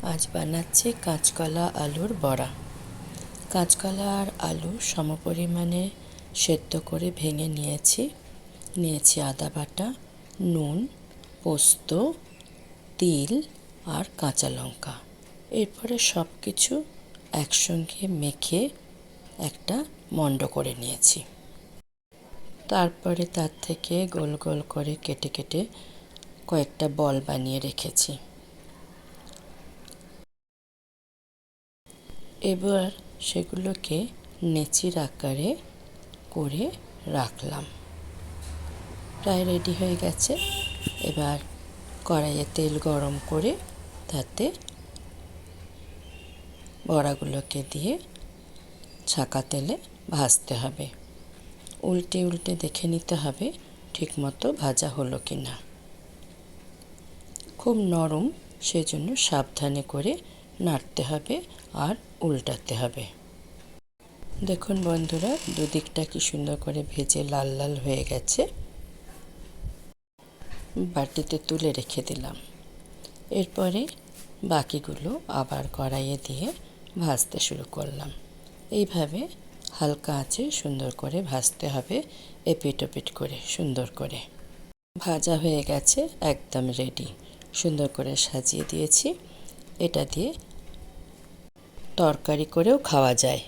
আজ বানাচ্ছি কাঁচকলা আলুর বড়া। কাঁচকলা আর আলু সমপরিমাণে সেদ্ধ করে ভেঙে নিয়েছি আদা বাটা, নুন, পোস্ত, তিল আর কাঁচা লঙ্কা। এরপরে সব কিছু একসঙ্গে মেখে একটা মণ্ড করে নিয়েছি। তারপরে তার থেকে গোল গোল করে কেটে কেটে কয়েকটা বল বানিয়ে রেখেছি। এবার সেগুলোকে নেচির আকারে করে রাখলাম। প্রায় রেডি হয়ে গেছে। এবার কড়াইয়ে তেল গরম করে তাতে বড়াগুলোকে দিয়ে ছাঁকা তেলে ভাজতে হবে। উল্টে উল্টে দেখে নিতে হবে ঠিকমতো ভাজা হলো কি না। খুব নরম, সেজন্য সাবধানে করে নাড়তে হবে আর উল্টাতে হবে। দেখুন বন্ধুরা, দুদিকটা কি সুন্দর করে ভেজে লাল লাল হয়ে গেছে। বাটিতে তুলে রেখে দিলাম। এরপরে বাকিগুলো আবার কড়াইয়ে দিয়ে ভাজতে শুরু করলাম। এইভাবে হালকা আঁচে সুন্দর করে ভাজতে হবে, এপিট ওপিট করে সুন্দর করে। ভাজা হয়ে গেছে, একদম রেডি। সুন্দর করে সাজিয়ে দিয়েছি। এটা দিয়ে তরকারি করেও খাওয়া যায়।